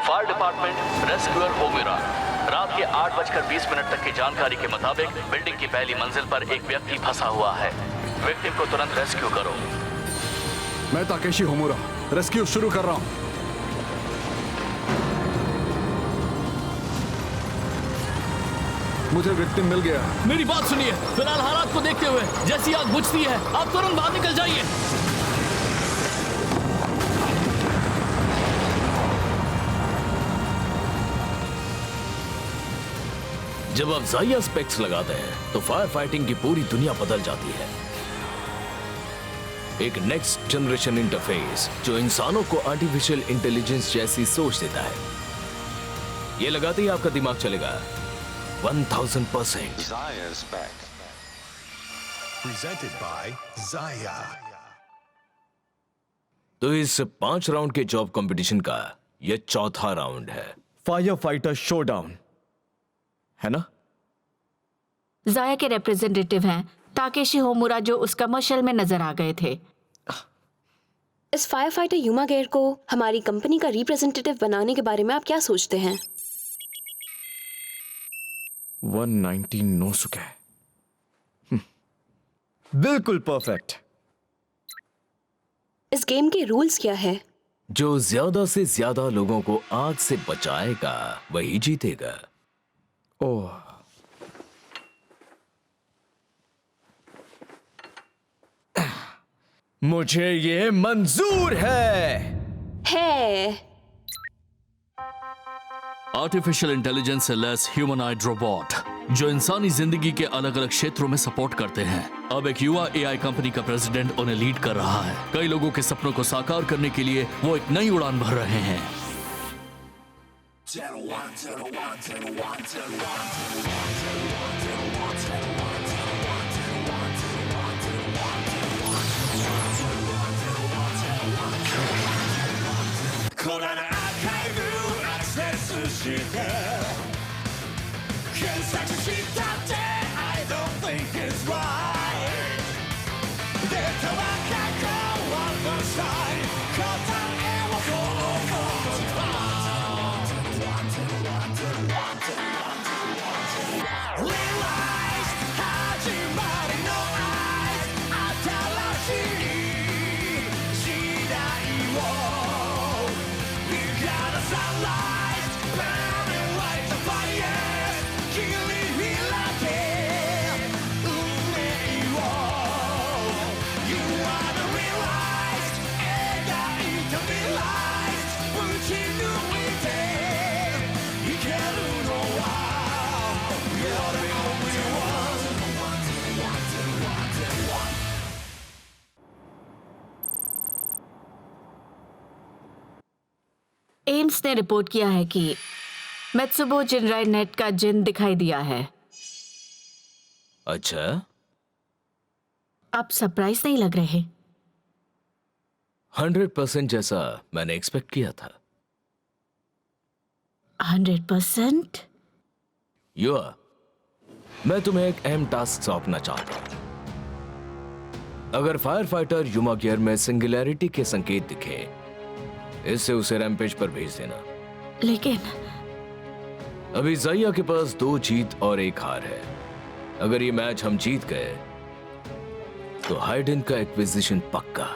Fire department rescuer होमिरा। रात के 8:20 तक की जानकारी के मुताबिक बिल्डिंग की पहली मंजिल पर एक व्यक्ति फंसा हुआ है। विक्टिम को तुरंत रेस्क्यू करो। मैं ताकेशी होमुरा रेस्क्यू शुरू कर रहा हूं। मुझे विक्टिम मिल गया। मेरी बात सुनिए, फिलहाल हालात को देखते हुए जैसी आग बुझती है आप तुरंत बाहर निकल जाइए। जब आप जाइया स्पेक्स लगाते हैं तो फायर फाइटिंग की पूरी दुनिया बदल जाती है। एक नेक्स्ट जनरेशन इंटरफेस जो इंसानों को आर्टिफिशियल इंटेलिजेंस जैसी सोच देता है। ये लगाते ही आपका दिमाग चलेगा 1000%। Zaya Spec. Presented by Zaya. तो इस 5 राउंड के जॉब कंपटीशन का यह चौथा राउंड है। फायर फाइटर शोडाउन है ना? जाया के रिप्रेजेंटेटिव हैं ताकेशी होमुरा जो उस कमर्शियल में नजर आ गए थे। इस फायर फाइटर युमा गेर को हमारी कंपनी का रिप्रेजेंटेटिव बनाने के बारे में आप क्या सोचते हैं? 190 नोसुके। बिल्कुल परफेक्ट। इस गेम के रूल्स क्या है? जो ज्यादा से ज्यादा लोगों को आग से बचाएगा वही जीतेगा। ओह, मुझे ये मंजूर है। आर्टिफिशियल इंटेलिजेंस से लेस ह्यूमनॉइड रोबोट जो इंसानी जिंदगी के अलग अलग क्षेत्रों में सपोर्ट करते हैं। अब एक युवा एआई कंपनी का प्रेसिडेंट उन्हें लीड कर रहा है। कई लोगों के सपनों को साकार करने के लिए वो एक नई उड़ान भर रहे हैं। एम्स ने रिपोर्ट किया है कि मेत्सुबो जिनराई नेट का जिन दिखाई दिया है। अच्छा, आप सरप्राइज नहीं लग रहे। 100% जैसा मैंने एक्सपेक्ट किया था। 100%? युवा, मैं तुम्हें एक अहम टास्क सौंपना चाहता हूं। अगर फायर फाइटर युमा गियर में सिंगुलैरिटी के संकेत दिखे, इससे उसे रैम्पेज पर भेज देना। लेकिन अभी जाइया के पास 2 जीत और 1 हार है। अगर ये मैच हम जीत गए तो हाइडन का एक्विजिशन पक्का।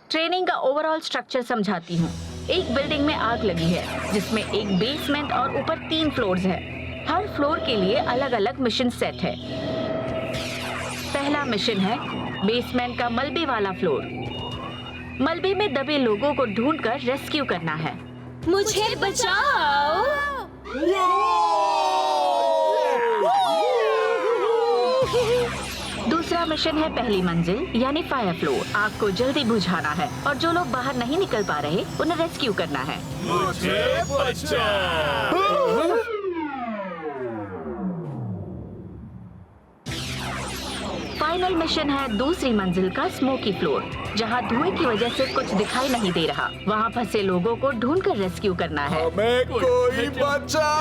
ट्रेनिंग का ओवरऑल स्ट्रक्चर समझाती हूँ। एक बिल्डिंग में आग लगी है जिसमें एक बेसमेंट और ऊपर 3 फ्लोर्स है। हर फ्लोर के लिए अलग अलग मिशन सेट है। पहला मिशन है बेसमेंट का मलबे वाला फ्लोर। मलबे में दबे लोगों को ढूंढकर रेस्क्यू करना है। मुझे बचाओ। दूसरा मिशन है पहली मंजिल यानी फायर फ्लोर। आग को जल्दी बुझाना है और जो लोग बाहर नहीं निकल पा रहे उन्हें रेस्क्यू करना है। मुझे बचाओ। फाइनल मिशन है दूसरी मंजिल का स्मोकी फ्लोर, जहां धुएं की वजह से कुछ दिखाई नहीं दे रहा। वहां फंसे लोगों को ढूंढकर रेस्क्यू करना है। हमें कोई बचाओ!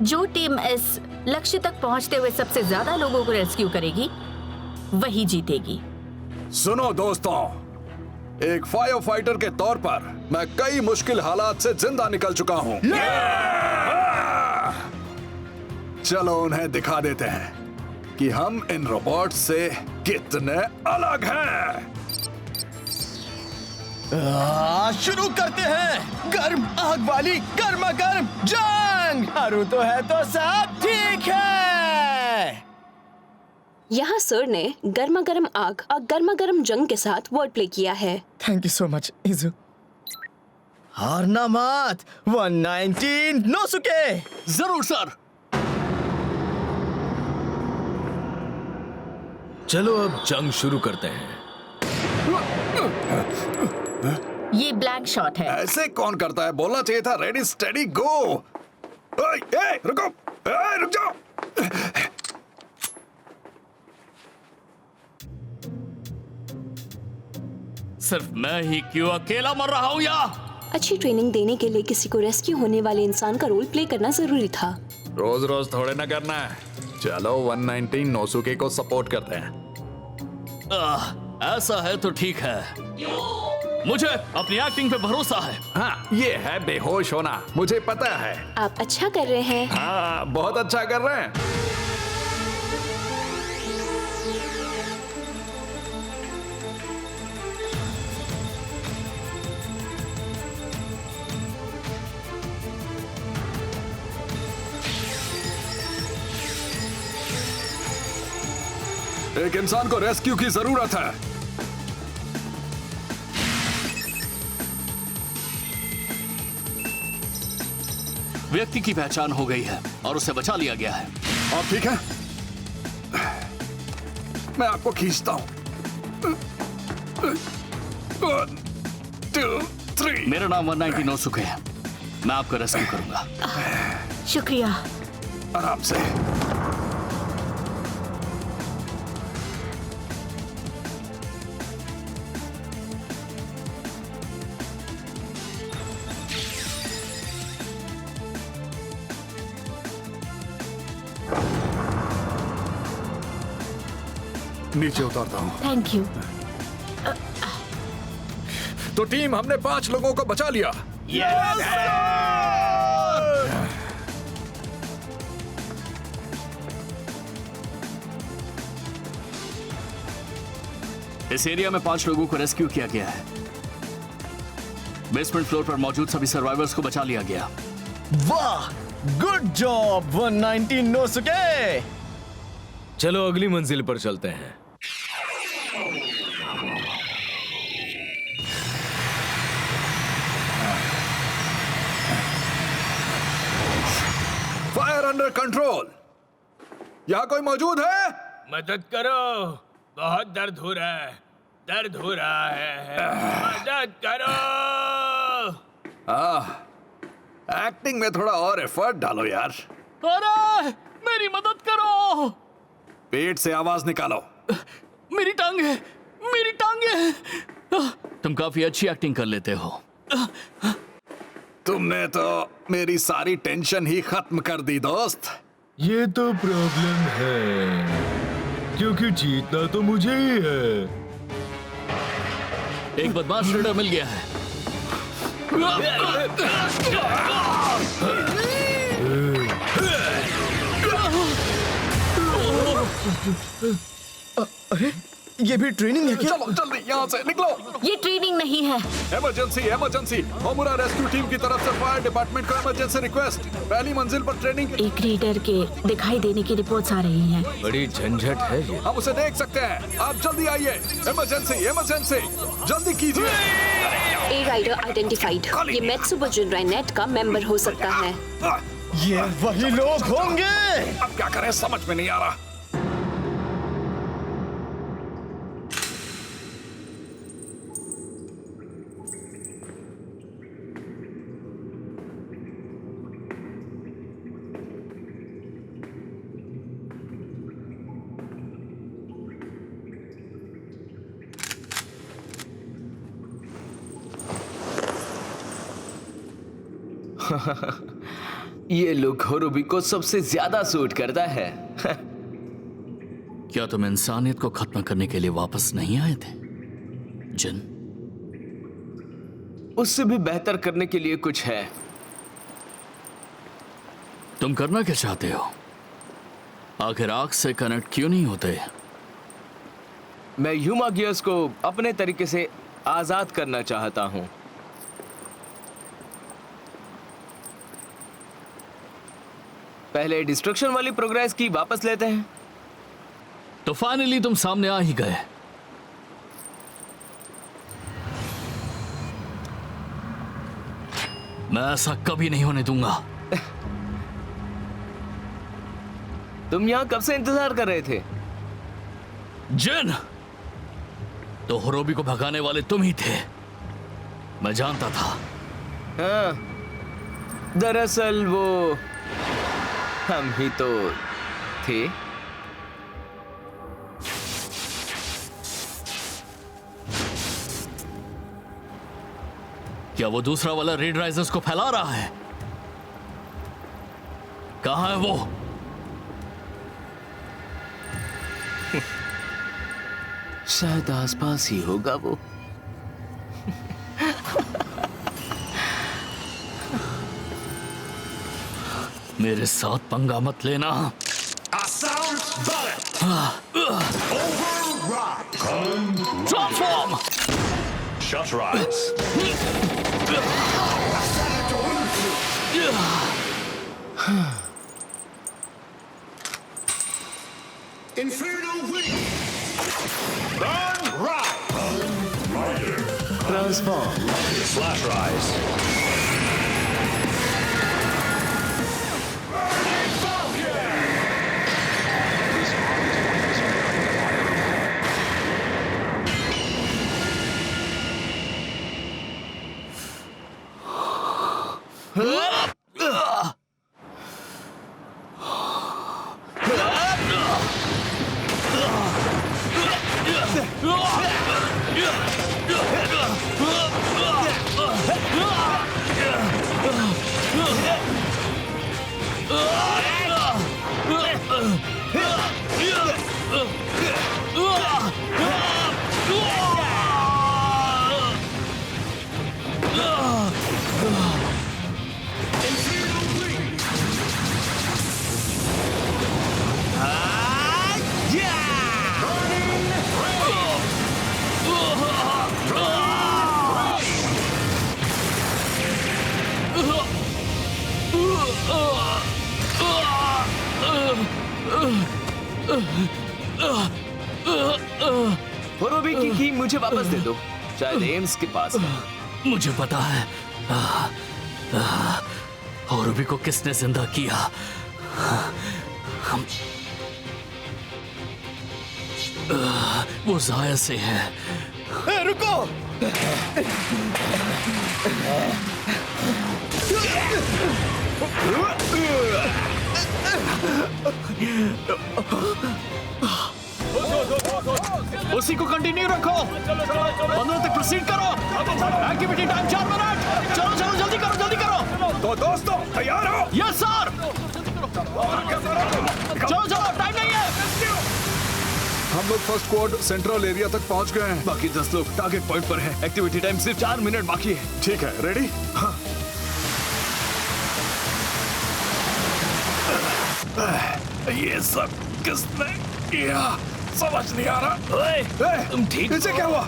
जो टीम इस लक्ष्य तक पहुंचते हुए सबसे ज्यादा लोगों को रेस्क्यू करेगी वही जीतेगी। सुनो दोस्तों, एक फायर फाइटर के तौर पर मैं कई मुश्किल हालात से जिंदा निकल चुका हूं। चलो उन्हें दिखा देते हैं कि हम इन रोबोट से कितने अलग हैं। शुरू करते हैं गर्म आग वाली गर्मा गर्म जंग। हारू तो है तो सब ठीक है। यहाँ सर ने गर्मा गर्म आग और गर्मा गर्म जंग के साथ वर्ड प्ले किया है। थैंक यू सो मच इजू। हारना मत। 119 नोसुके। जरूर सर। चलो अब जंग शुरू करते हैं। ये ब्लैंक शॉट है। ऐसे कौन करता है? बोलना चाहिए था रेडी स्टेडी गो। रुको, रुक जाओ। सिर्फ मैं ही क्यों अकेला मर रहा हूँ या? अच्छी ट्रेनिंग देने के लिए किसी को रेस्क्यू होने वाले इंसान का रोल प्ले करना जरूरी था। रोज रोज थोड़े ना करना है। चलो 119 नोसुके को सपोर्ट करते हैं। ऐसा है तो ठीक है। मुझे अपनी एक्टिंग पे भरोसा है। हाँ, ये है बेहोश होना, मुझे पता है। आप अच्छा कर रहे हैं। हाँ, बहुत अच्छा कर रहे हैं। एक इंसान को रेस्क्यू की जरूरत है। व्यक्ति की पहचान हो गई है और उसे बचा लिया गया है। आप ठीक है? मैं आपको खींचता हूं। 1 2 3। मेरा नाम 119 नोसुके है। मैं आपको रेस्क्यू करूंगा। शुक्रिया। आराम से। नीचे उतारता हूं। Thank you. तो टीम, हमने 5 लोगों को बचा लिया। इस एरिया में 5 लोगों को रेस्क्यू किया गया है। बेसमेंट फ्लोर पर मौजूद सभी सर्वाइवर्स को बचा लिया गया। वाह, गुड जॉब 119 नोसुके। चलो अगली मंजिल पर चलते हैं। Fire under control. यहाँ कोई मौजूद है? मदद करो, बहुत दर्द हो रहा है। दर्द हो रहा है। मदद करो। एक्टिंग में थोड़ा और एफर्ट डालो यार। अरे मेरी मदद करो। पेट से आवाज निकालो। मेरी टांग है, मेरी टांग है। तुम काफी अच्छी एक्टिंग कर लेते हो। तुमने तो मेरी सारी टेंशन ही खत्म कर दी दोस्त। ये तो प्रॉब्लम है, क्योंकि जीतना तो मुझे ही है। एक बदमाश रेडर मिल गया है। अरे ये भी ट्रेनिंग है क्या? चलो जल्दी यहाँ से निकलो। ये ट्रेनिंग नहीं है। Emergency emergency. Homura rescue team की तरफ से फायर डिपार्टमेंट को इमरजेंसी रिक्वेस्ट। पहली मंजिल पर ट्रेनिंग। एक रेडर के दिखाई देने की रिपोर्ट्स आ रही हैं। बड़ी झंझट है ये। हम उसे देख सकते हैं। आप जल्दी आइए। इमरजेंसी इमरजेंसी, जल्दी कीजिए। ए राइडर आइडेंटिफाइड। ये मेत्सुबो जुनराई नेट का मेंबर हो सकता है। ये वही लोग होंगे। अब क्या करें समझ में नहीं आ रहा। ये लुक होरोबी को सबसे ज्यादा सूट करता है। क्या तुम इंसानियत को खत्म करने के लिए वापस नहीं आए थे जिन? उससे भी बेहतर करने के लिए कुछ है। तुम करना क्या चाहते हो? आखिर आग से कनेक्ट क्यों नहीं होते? मैं ह्यूमा गियर्स को अपने तरीके से आजाद करना चाहता हूं। पहले डिस्ट्रक्शन वाली प्रोग्रेस की वापस लेते हैं। तो फाइनली तुम सामने आ ही गए। मैं ऐसा कभी नहीं होने दूंगा। तुम यहां कब से इंतजार कर रहे थे? जिन, तो होरोबी को भगाने वाले तुम ही थे। मैं जानता था। हाँ, दरअसल वो हम ही तो थे। क्या वो दूसरा वाला रेड राइजर्स को फैला रहा है? कहां है वो? शायद आसपास ही होगा वो। मेरे साथ पंगा मत लेना। Assault bullet. Override. Transform! Shut rise. Inferno wing. Burn right. Transform. Slash rise. होरोबी की मुझे वापस दे दो। शायद एम्स के पास है। मुझे पता है। होरोबी को किसने जिंदा किया? वो जाया से है। रुको! उसी को कंटिन्यू रखो। 15 तक प्रोसीड करो। Activity time 4 minute. चलो चलो जल्दी करो जल्दी करो। तो दोस्तों तैयार हो? Yes sir. चलो चलो टाइम नहीं है। हम लोग फर्स्ट क्वाड सेंट्रल एरिया तक पहुंच गए हैं। बाकी 10 लोग टारगेट पॉइंट पर हैं। एक्टिविटी टाइम सिर्फ 4 मिनट बाकी है। ठीक है, रेडी? हाँ। ये सब किसने किया? समझ नहीं आ रहा। ओए, तुम ठीक इसे क्या हुआ?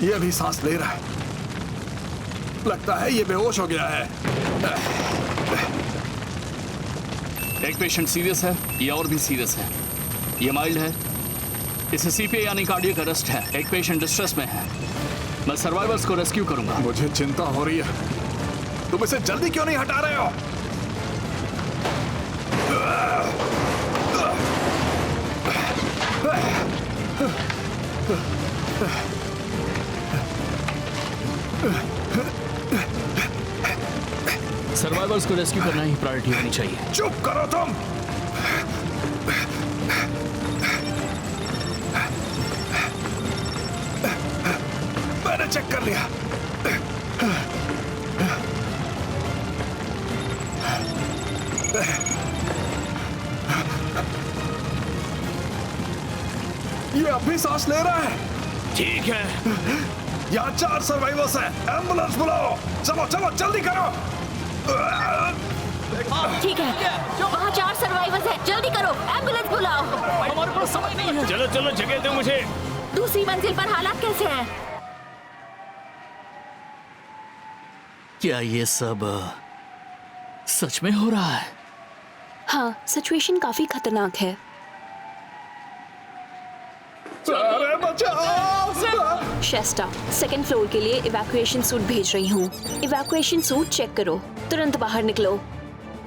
ये भी सांस ले रहा है। लगता है ये बेहोश हो गया है। एक पेशेंट सीरियस है, ये और भी सीरियस है। ये माइल्ड है, इसे सीपीए यानी कार्डियक अरेस्ट है। एक पेशेंट डिस्ट्रेस में है। मैं सर्वाइवर्स को रेस्क्यू करूंगा। मुझे चिंता हो रही है। तुम इसे जल्दी क्यों नहीं हटा रहे हो? सर्वाइवर्स को रेस्क्यू करना ही प्रायोरिटी होनी चाहिए। चुप करो तुम। ये अभी सांस ले रहा है। ठीक है। यहाँ 4 सर्वाइवर्स हैं। एम्बुलेंस बुलाओ। चलो चलो जल्दी करो। ठीक है, वहाँ 4 सर्वाइवर्स हैं। जल्दी करो, एम्बुलेंस बुलाओ। हमारे पास समय नहीं है। चलो चलो जगह दो मुझे। दूसरी मंजिल पर हालात कैसे हैं? क्या ये सब सच में हो रहा है? हाँ, सिचुएशन काफी खतरनाक है। अरे बचाओ। शेस्टा, 2nd फ्लोर के लिए इवैक्यूएशन सूट भेज रही हूँ। इवैक्यूएशन सूट चेक करो, तुरंत बाहर निकलो।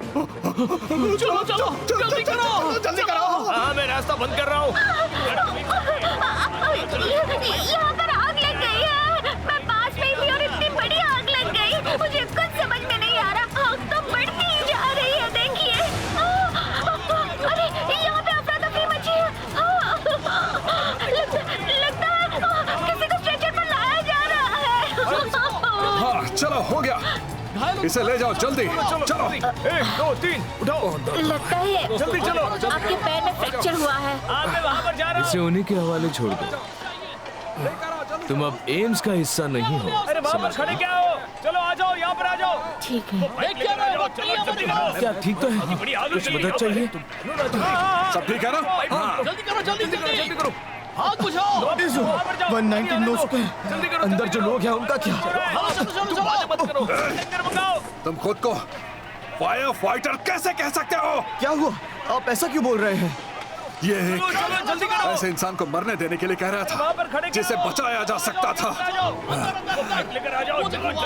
चलो चलो जल्दी करो, जल्दी करो। हाँ, मैं रास्ता बंद कर रहा हूँ। यहाँ पर आग लग गई है। मैं पास में ही थी और इतनी बड़ी आग लग गई। मुझे कुछ समझ में नहीं आ रहा। आग तो बढ़ती ही जा रही है, देखिए। अरे यहाँ पे अफरा तफरी मची है। लगता है किसी को स्ट्रेचर पर लाया जा रहा है। हाँ चलो हो गया। इसे ले जाओ जल्दी। चलो 1 2 3 उठाओ। लगता है जल्दी चलो। आपके पैर में फ्रैक्चर हुआ है। मैं वहाँ पर जा रहा हूँ। इसे उन्हीं के हवाले छोड़ दो। तुम अब एम्स का हिस्सा नहीं हो। अरे वहाँ पर खड़े क्या हो? चलो आ जाओ, यहाँ पर आ जाओ। ठीक है। क्या ठीक तो है? कुछ मदद चाहिए? सब ठीक है ना? हाँ जल्दी करो, जल्दी जल्दी करो। आग बुझाओ। 119 नो चुके हैं। अंदर जो लोग हैं उनका क्या? तुम खुद को फायर फाइटर कैसे कह सकते हो? क्या हुआ? आप ऐसा क्यों बोल रहे हैं? ये एक ऐसे इंसान को मरने देने के लिए कह रहा था जिसे बचाया जा सकता था।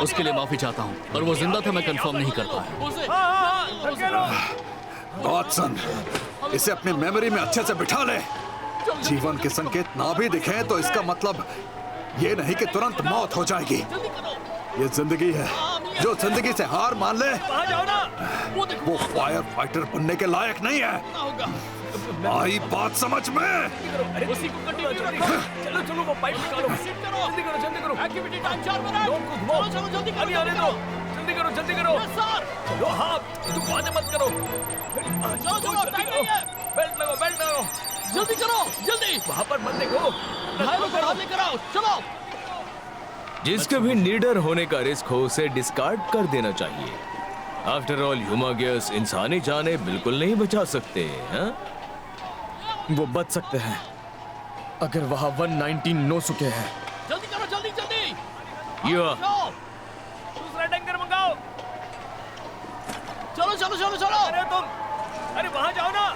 उसके लिए माफी चाहता हूँ, पर वो जिंदा था, मैं कंफर्म नहीं कर पाया। गॉडसन, इसे अपनी मेमोरी में अच्छे से बिठा ले। जीवन के संकेत ना भी दिखे तो इसका मतलब ये नहीं कि तुरंत मौत हो जाएगी। ये जिंदगी है। जो जिंदगी से हार मान ले वो फायर फाइटर बनने के लायक नहीं है। आई बात समझ में? चलो चलो वो पाइप निकालो। जल्दी करो, जल्दी करो। Activity time 4 minute. लोग को घुमाओ। चलो जल्दी करो, आने दो। जल्दी करो, जल्दी करो। चलो हाँ, तुम बातें मत करो। चलो चलो, टाइम नहीं है। बेल्ट लगाओ, बेल्ट लगाओ। जल्दी करो, जल्दी। वहाँ पर मत देखो। घायलों को हाथ लेकर आओ, चलो। जिसके भी लीडर होने का रिस्क हो उसे डिस्कार्ड कर देना चाहिए। आफ्टर ऑल ह्यूमा गियर्स इंसानी जाने बिल्कुल नहीं बचा सकते हैं। वो बच सकते हैं अगर वहाँ 119 नो चुके हैं। जल्दी करो, जल्दी जल्दी। युवा, दूसरा टैंकर मंगाओ। चलो चलो चलो चलो। अरे वहाँ जाओ ना।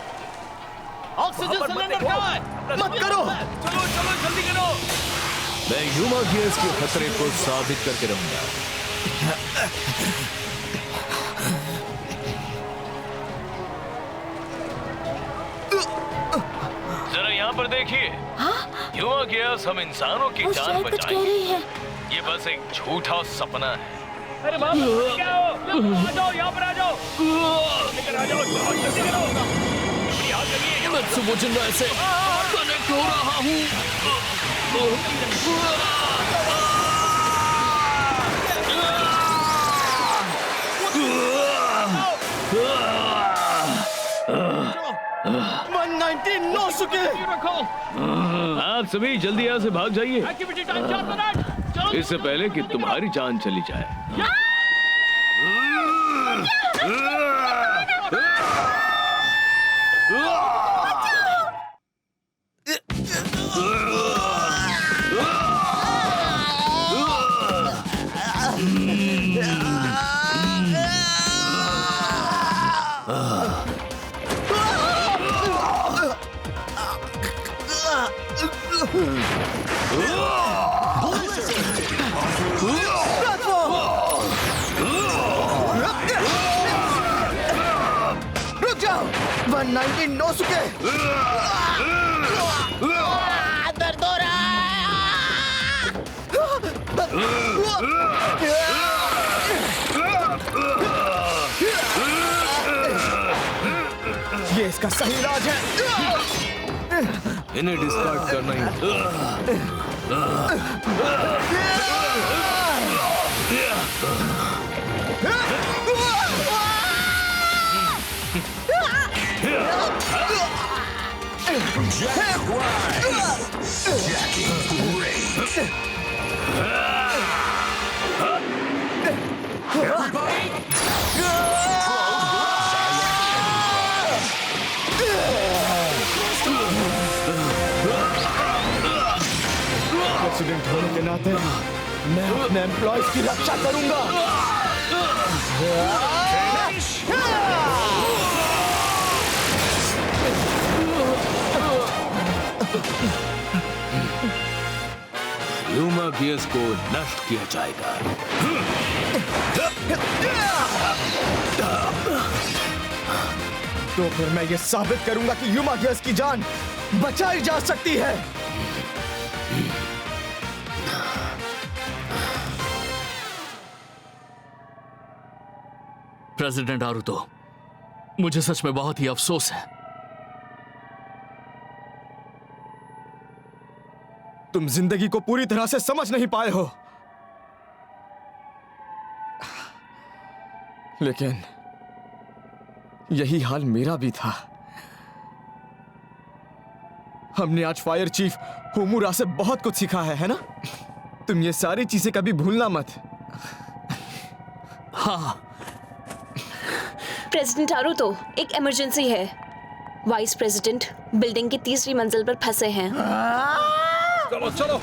ऑक्सीजन सिलेंडर कहाँ है? मत करो। चलो चलो जल्दी करो। मैं ह्यूमा गियर्स के खतरे को साबित करके रहूंगा। जरा यहाँ पर देखिए। ह्यूमा गियर्स हम इंसानों की वो जान शायद कुछ कह बचाएंगे। रही है। ये बस एक झूठा सपना है। अरे बाप रे, क्या हो? आ जाओ, यहाँ पर आ जाओ। लेकर आ जाओ, जल्दी करो। बड़ी आग लगी है। मैं सुबह जिंदा ऐसे कनेक्ट हो रहा हूँ। नो चुके। आप सभी जल्दी यहाँ से भाग जाइए। Activity time 4 minute. चलो। इससे पहले कि तुम्हारी जान चली जाए। रुक जाओ। 119 नो चुके। दर्द हो रहा ये इसका सही इलाज है। इन्हें डिस्कार्ड करना ही। Jack Rice. प्रेसिडेंट होने के नाते मैं अपने एम्प्लॉयज की रक्षा करूंगा। ह्यूमा गियर्स को नष्ट किया जाएगा। तो फिर मैं ये साबित करूंगा कि ह्यूमा गियर्स की जान बचाई जा सकती है। प्रेसिडेंट आरुतो, मुझे सच में बहुत ही अफसोस है। तुम जिंदगी को पूरी तरह से समझ नहीं पाए हो। लेकिन यही हाल मेरा भी था। हमने आज फायर चीफ होमुरा से बहुत कुछ सीखा है ना? तुम ये सारी चीजें कभी भूलना मत। हाँ। प्रेसिडेंट आरुतो, एक इमरजेंसी है। वाइस प्रेसिडेंट बिल्डिंग की 3री मंजिल पर फंसे हैं। चलो चलो,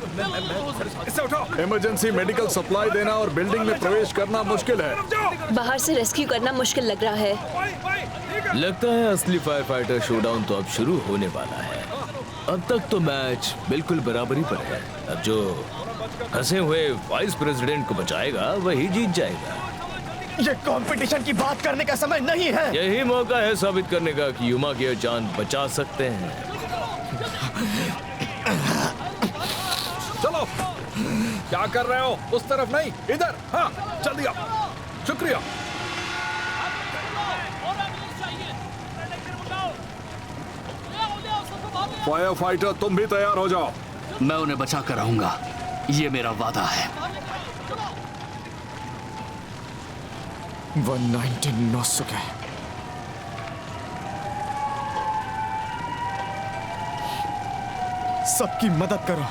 इसे उठाओ। इमरजेंसी मेडिकल सप्लाई देना और बिल्डिंग में प्रवेश करना मुश्किल है। बाहर से रेस्क्यू करना मुश्किल लग रहा है। लगता है असली फायर फाइटर शोडाउन तो अब शुरू होने वाला है। अब तक तो मैच बिल्कुल बराबरी पर है। अब जो फंसे हुए वाइस प्रेसिडेंट को बचाएगा वही जीत जाएगा। ये कंपटीशन की बात करने का समय नहीं है। यही मौका है साबित करने का कि ह्यूमा गियर जान बचा सकते हैं। चलो, क्या कर रहे हो? उस तरफ नहीं, इधर। हाँ, चल दिया। शुक्रिया। फायर फाइटर, तुम भी तैयार हो जाओ। मैं उन्हें बचा कर रहूंगा, ये मेरा वादा है। 119 नोसुके। सबकी मदद करो।